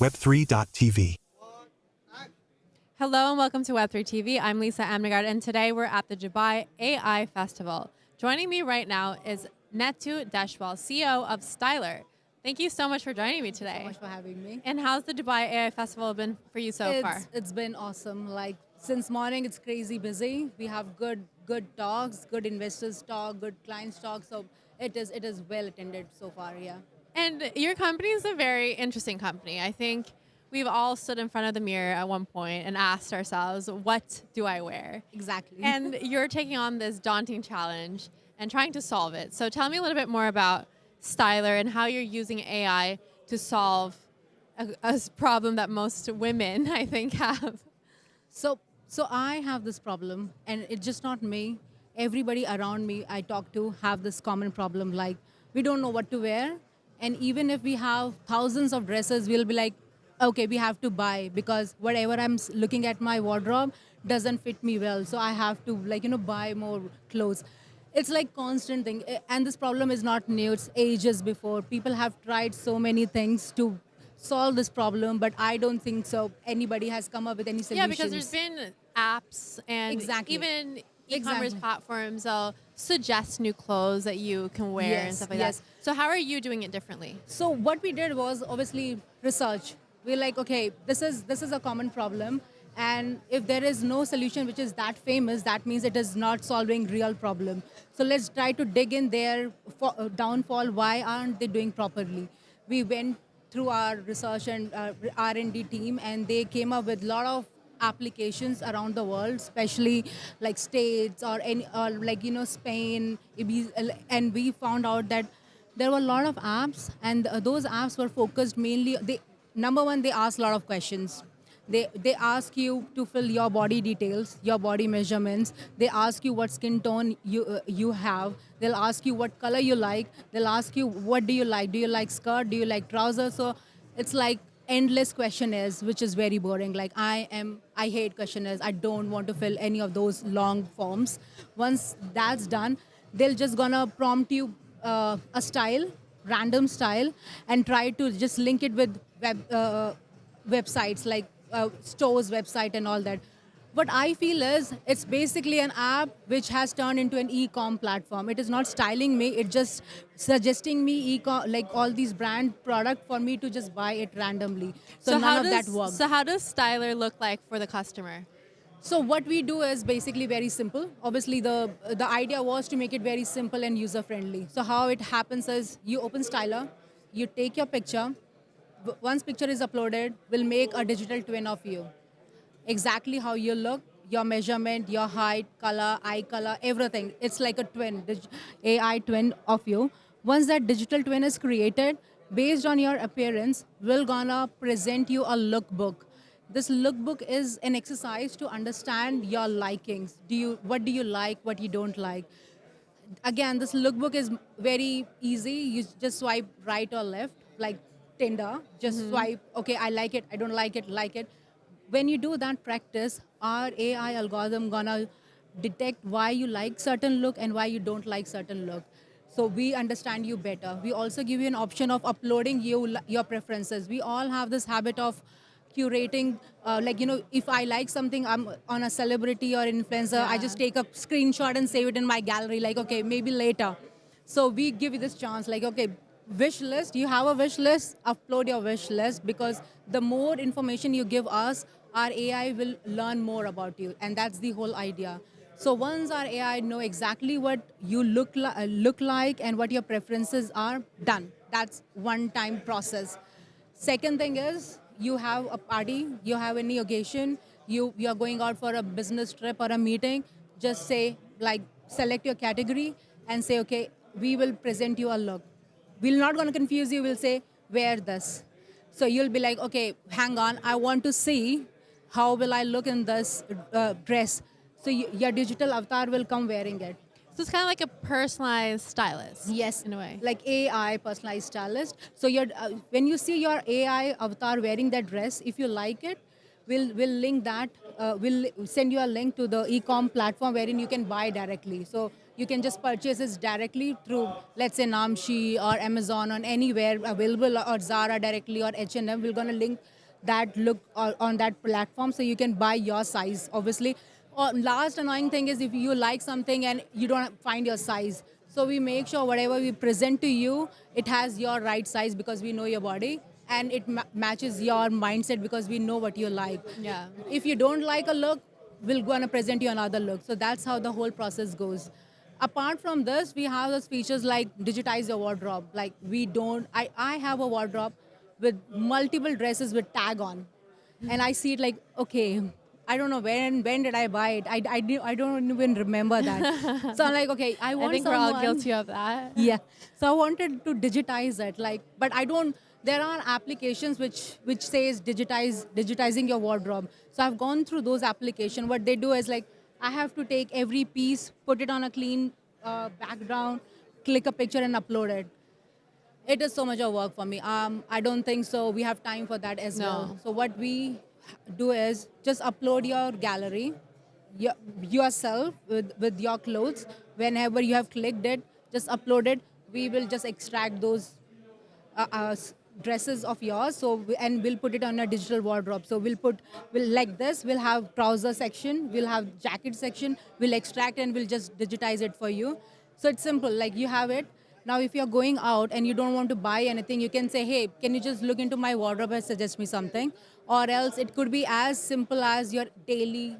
Web3.tv. Hello and welcome to Web3 TV. I'm Lisa Amnagard, and today we're at the Dubai AI Festival. Joining me right now is Netu Deshwal, CEO of Styler. Thank you so much for joining me today. Thank you so much for having me. And how's the Dubai AI Festival been for you so far? It's been awesome. Like since morning, it's crazy busy. We have good talks, good investors talk, good clients talk. So it is well attended so far. Yeah. And your company is a very interesting company. I think we've all stood in front of the mirror at one point and asked ourselves, what do I wear? Exactly. And you're taking on this daunting challenge and trying to solve it. So tell me a little bit more about Styler and how you're using AI to solve a problem that most women, I think, have. So I have this problem, and it's just not me. Everybody around me I talk to have this common problem. Like we don't know what to wear, and even if we have thousands of dresses, we'll be like, okay, we have to buy because whatever looking at my wardrobe doesn't fit me well. So I have to buy more clothes. It's like constant thing, and this problem is not new. It's ages before. People have tried so many things to solve this problem, but I don't think so. Anybody has come up with any Yeah, solutions. because there's been apps and Exactly. even e-commerce Exactly. platforms suggest new clothes that you can wear and Yes, stuff like yes. that. So how are you doing it differently? So what we did was obviously research. We're like, okay, this is a common problem, and if there is no solution which is that famous, that means it is not solving real problem. So let's try to dig in their downfall. Why aren't they doing properly? We went through our research and R&D team, and they came up with a lot of applications around the world, especially like states or any or like Spain, and we found out that there were a lot of apps, and those apps were focused mainly. They number one, they ask a lot of questions. They ask you to fill your body details, your body measurements. They ask you what skin tone you have. They'll ask you what color you like. They'll ask you what do you like. Do you like skirt? Do you like trousers? So it's like endless questionnaires, which is very boring. Like I hate questionnaires. I don't want to fill any of those long forms. Once that's done, they'll just gonna prompt you a style, random style, and try to just link it with websites like stores website and all that. What I feel is it's basically an app which has turned into an e-com platform. It is not styling me. It's just suggesting me e-com, like all these brand product for me to just buy it randomly. So none of that works. So how does Styler look like for the customer? So what we do is basically very simple. Obviously, the idea was to make it very simple and user friendly. So how it happens is you open Styler, you take your picture. Once picture is uploaded, we'll make a digital twin of you. Exactly how you look, your measurement, your height, color, eye color, everything. It's like a twin, AI twin of you. Once that digital twin is created, based on your appearance, we're gonna present you a lookbook. This lookbook is an exercise to understand your likings. What do you like, what you don't like? Again, this lookbook is very easy. You just swipe right or left, like Tinder. Just swipe, okay, I like it, I don't like it, like it. When you do that practice, our AI algorithm gonna detect why you like certain look and why you don't like certain look. So we understand you better. We also give you an option of uploading your preferences. We all have this habit of curating, if I like something, I'm on a celebrity or influencer, I Yeah. just take a screenshot and save it in my gallery, like, okay, maybe later. So we give you this chance, like, okay, wish list, you have a wish list, upload your wish list, because the more information you give us, our AI will learn more about you, and that's the whole idea. So once our AI know exactly what you look like and what your preferences are, done. That's one-time process. Second thing is you have a party, you have any occasion, you are going out for a business trip or a meeting. Just say, like, select your category and say, okay, we will present you a look. We're not going to confuse you. We'll say, wear this. So you'll be like, okay, hang on, I want to see how will I look in this dress. So your digital avatar will come wearing it. So it's kind of like a personalized stylist. Yes, In a way. like AI personalized stylist. So when you see your AI avatar wearing that dress, if you like it, we'll link that. We'll send you a link to the e-com platform wherein you can buy directly. So You can just purchase this directly through, let's say, Namshi or Amazon or anywhere available, or Zara directly or H&M. We're going to link that look on that platform so you can buy your size, obviously. Last annoying thing is if you like something and you don't find your size. So we make sure whatever we present to you, it has your right size because we know your body, and it matches your mindset because we know what you like. Yeah. If you don't like a look, we're going to present you another look. So that's how the whole process goes. Apart from this, we have those features like digitize your wardrobe. Like I have a wardrobe with multiple dresses with tag on. And I see it like, okay, I don't know when did I buy it. I don't even remember that. So I'm like, okay, I want I think we're all someone- guilty of that. Yeah. So I wanted to digitize it, like, but I don't. There are applications which says digitizing your wardrobe. So I've gone through those applications. What they do is like I have to take every piece, put it on a clean background, click a picture, and upload it. It is so much of work for me. I don't think so. We have time for that as No. well. So what we do is just upload your gallery, yourself with your clothes. Whenever you have clicked it, just upload it. We will just extract those dresses of yours. So and we'll put it on a digital wardrobe. So we'll like this. We'll have trouser section. We'll have jacket section. We'll extract and we'll just digitize it for you. So it's simple. Like you have it. Now, if you're going out and you don't want to buy anything, you can say, hey, can you just look into my wardrobe and suggest me something? Or else it could be as simple as your like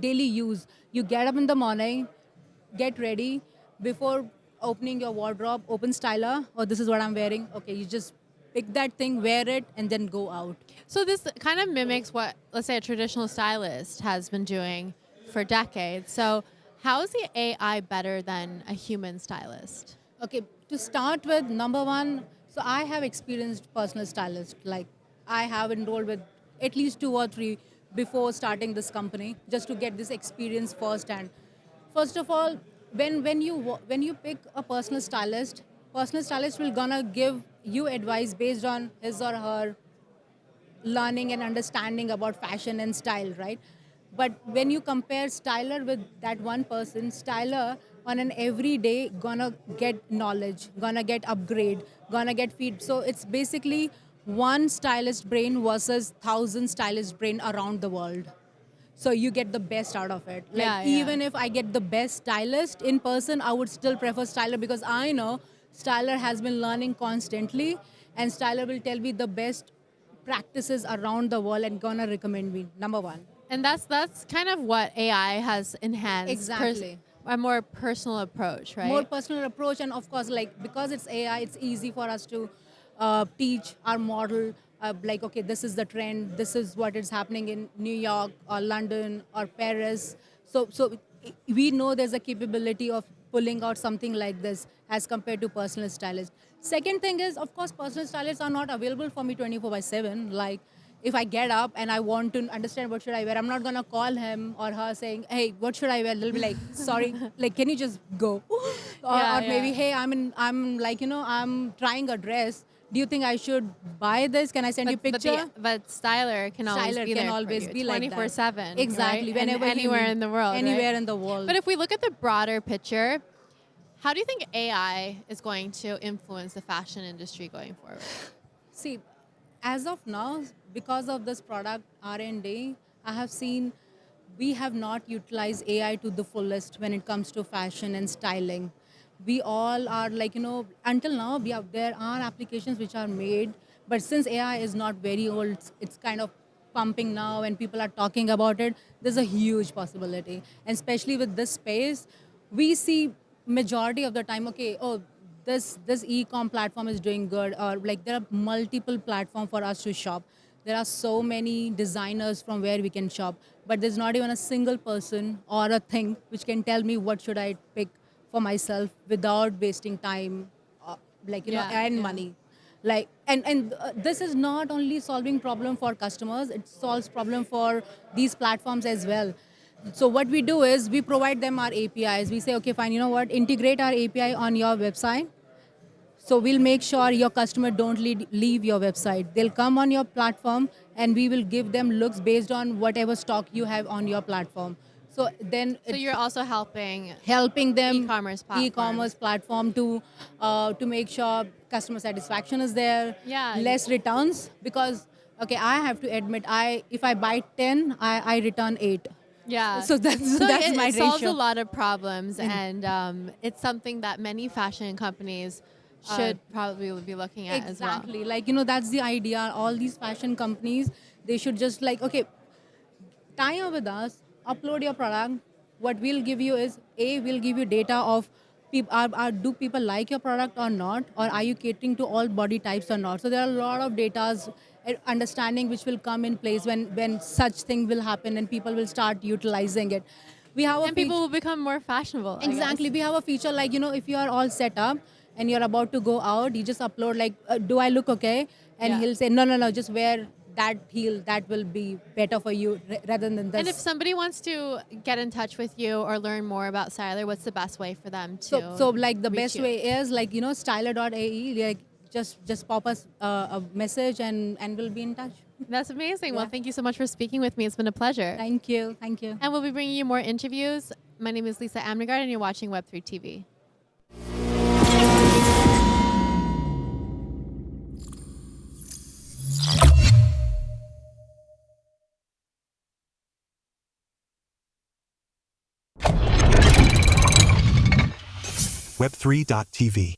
daily use. You get up in the morning, get ready. Before opening your wardrobe, open styler. Oh, this is what I'm wearing. Okay, you just pick that thing, wear it, and then go out. So this kind of mimics what, let's say, a traditional stylist has been doing for decades. So how is the AI better than a human stylist? Okay, to start with, number one, so I have experienced personal stylist. Like I have enrolled with at least 2 or 3 before starting this company, just to get this experience firsthand. First of all, when you pick a personal stylist will gonna give you advice based on his or her learning and understanding about fashion and style, right? But when you compare styler with that one person, styler on an everyday gonna get knowledge, gonna get upgrade, gonna get feed. So it's basically one stylist brain versus 1,000 stylist brain around the world. So you get the best out of it. Like Yeah, yeah. even if I get the best stylist in person, I would still prefer styler because I know styler has been learning constantly, and styler will tell me the best practices around the world and gonna recommend me. Number one. And that's kind of what AI has enhanced. Exactly. A more personal approach, right? More personal approach, and of course, like because it's AI, it's easy for us to teach our model. Like, okay, this is the trend. This is what is happening in New York or London or Paris. So we know there's a capability of pulling out something like this as compared to personal stylists. Second thing is, of course, personal stylists are not available for me 24/7. Like, if I get up and I want to understand what should I wear, I'm not gonna call him or her saying, "Hey, what should I wear?" They'll be like, "Sorry, like, can you just go?" Yeah, or maybe, yeah. "Hey, I'm like, I'm trying a dress. Do you think I should buy this? Can I send you a picture?" But styler can always Styler be can there always for be you, like that. 24/7. Exactly, right? And whenever he anywhere needs- in the world. anywhere right? in the world. But if we look at the broader picture, how do you think AI is going to influence the fashion industry going forward? See, as of now, because of this product R&D, I have seen we have not utilized AI to the fullest when it comes to fashion and styling. We all are like, until now, there are applications which are made, but since AI is not very old, it's kind of pumping now and people are talking about it, there's a huge possibility. And especially with this space, we see majority of the time, okay, oh, this e-com platform is doing good, or like there are multiple platforms for us to shop. There are so many designers from where we can shop, but there's not even a single person or a thing which can tell me what should I pick for myself without wasting time, and Yeah. money. Like and this is not only solving problem for customers, it solves problem for these platforms as well. So what we do is we provide them our APIs. We say, okay, fine, you know what, integrate our API on your website. So we'll make sure your customer don't leave your website. They'll come on your platform and we will give them looks based on whatever stock you have on your platform. So then So you're also helping helping them E-commerce platforms. e-commerce platform to make sure customer satisfaction is there, Yeah. less returns, because okay, I have to admit, I if I buy 10, I return 8. Yeah. So that's So that's it, my it solves ratio. a lot of problems, and it's something that many fashion companies should probably be looking at as well. Exactly, like that's the idea. All these fashion companies, they should just like, okay, tie up with us, upload your product. What we'll give you is, we'll give you data of do people like your product or not, or are you catering to all body types or not. So there are a lot of data's understanding which will come in place when such thing will happen and people will start utilizing it. We have a And people feature. will become more fashionable. I Exactly. guess. We have a feature like, if you are all set up and you're about to go out, you just upload like, do I look okay? And Yeah. he'll say, no, no, no, just wear that heel. That will be better for you rather than this. And if somebody wants to get in touch with you or learn more about Styler, what's the best way for them to? So like the reach best you? way is like, styler.ae, like just pop us a message and we'll be in touch. That's amazing. Well, Yeah. thank you so much for speaking with me. It's been a pleasure. Thank you. Thank you. And we'll be bringing you more interviews. My name is Lisa Amnegard, and you're watching Web3 TV. Web3.tv